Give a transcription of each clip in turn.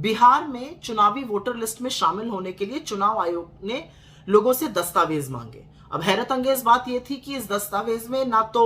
बिहार में चुनावी voter list में शामिल होने के लिए चुनाव आयोग ने लोगों से दस्तावेज मांगे। अब हैरत अंगेज बात यह थी कि इस दस्तावेज में ना तो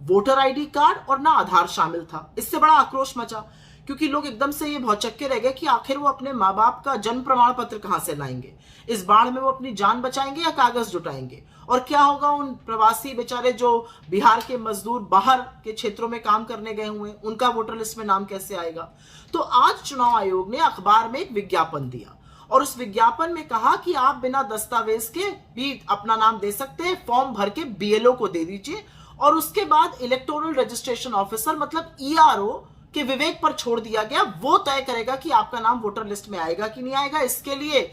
वोटर आईडी कार्ड और ना आधार शामिल था। इससे बड़ा आक्रोश मचा क्योंकि लोग एकदम से ये भौचक्के रह गए कि आखिर वो अपने माँ बाप का जन्म प्रमाण पत्र कहां से लाएंगे, इस बाढ़ में वो अपनी जान बचाएंगे या कागज जुटाएंगे, और क्या होगा उन प्रवासी बेचारे जो बिहार के मजदूर बाहर के क्षेत्रों में काम करने गए हुए, उनका वोटर लिस्ट में नाम कैसे आएगा। तो आज चुनाव आयोग ने अखबार में एक विज्ञापन दिया और उस विज्ञापन में कहा कि आप बिना दस्तावेज के भी अपना नाम दे सकते हैं, फॉर्म भर के बीएलओ को दे दीजिए और उसके बाद इलेक्टोरल रजिस्ट्रेशन ऑफिसर मतलब ईआरओ के विवेक पर छोड़ दिया गया, वो तय करेगा कि आपका नाम वोटर लिस्ट में आएगा कि नहीं आएगा। इसके लिए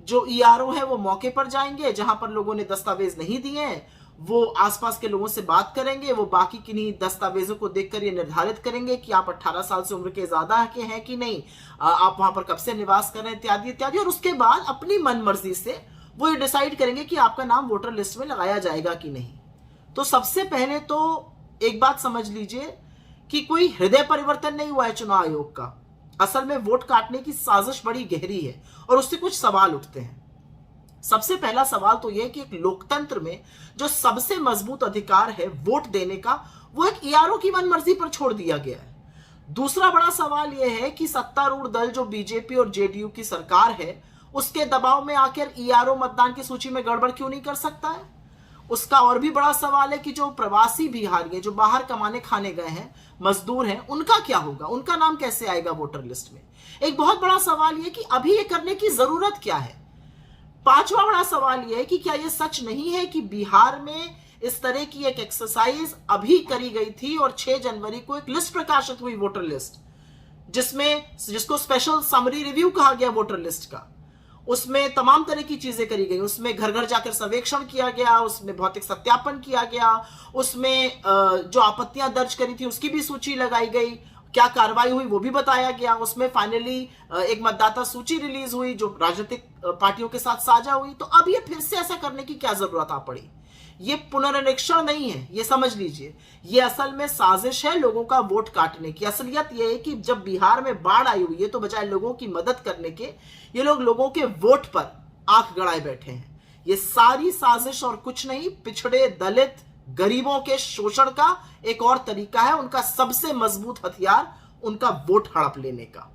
जो ईआरओ है वो मौके पर जाएंगे, जहां पर लोगों ने दस्तावेज नहीं दिए हैं वो आसपास के लोगों से बात करेंगे, वो बाकी किन्हीं दस्तावेजों को देखकर ये निर्धारित करेंगे कि आप 18 साल से उम्र के ज्यादा के हैं कि नहीं, आप वहां पर कब से निवास कर रहे हैं, इत्यादि इत्यादि। और उसके बाद अपनी मनमर्जी से वो ये डिसाइड करेंगे कि आपका नाम वोटर लिस्ट में लगाया जाएगा कि नहीं। तो सबसे पहले तो एक बात समझ लीजिए कि कोई हृदय परिवर्तन नहीं हुआ है चुनाव आयोग का। असल में वोट काटने की साजिश बड़ी गहरी है और उससे कुछ सवाल उठते हैं। सबसे पहला सवाल तो यह कि एक लोकतंत्र में जो सबसे मजबूत अधिकार है वोट देने का, वो एक ईआरओ की मनमर्जी पर छोड़ दिया गया है। दूसरा बड़ा सवाल यह है कि सत्तारूढ़ दल जो बीजेपी और जेडीयू की सरकार है, उसके दबाव में आकर ईआरओ मतदान की सूची में गड़बड़ क्यों नहीं कर सकता है। उसका और भी बड़ा सवाल है कि जो प्रवासी बिहारी जो बाहर कमाने खाने गए हैं, मजदूर हैं, उनका क्या होगा, उनका नाम कैसे आएगा वोटर लिस्ट में। एक बहुत बड़ा सवाल यह कि अभी ये करने की जरूरत क्या है। पांचवा बड़ा सवाल यह है कि क्या यह सच नहीं है कि बिहार में इस तरह की एक एक्सरसाइज अभी करी गई थी और 6 जनवरी को एक लिस्ट प्रकाशित हुई वोटर लिस्ट, जिसको स्पेशल समरी रिव्यू कहा गया वोटर लिस्ट का। उसमें तमाम तरह की चीजें करी गई, उसमें घर घर जाकर सर्वेक्षण किया गया, उसमें भौतिक सत्यापन किया गया, उसमें जो आपत्तियां दर्ज करी थी उसकी भी सूची लगाई गई, क्या कार्रवाई हुई वो भी बताया गया। उसमें फाइनली एक मतदाता सूची रिलीज हुई जो राजनीतिक पार्टियों के साथ साझा हुई। तो अब ये फिर से ऐसा करने की क्या जरूरत आ पड़ी। ये पुनरीक्षण नहीं है, ये समझ लीजिए, ये असल में साजिश है लोगों का वोट काटने की। असलियत ये है कि जब बिहार में बाढ़ आई हुई है तो बजाय लोगों की मदद करने के ये लोग लोगों के वोट पर आंख गड़ाए बैठे हैं। ये सारी साजिश और कुछ नहीं, पिछड़े दलित गरीबों के शोषण का एक और तरीका है, उनका सबसे मजबूत हथियार उनका वोट हड़प लेने का।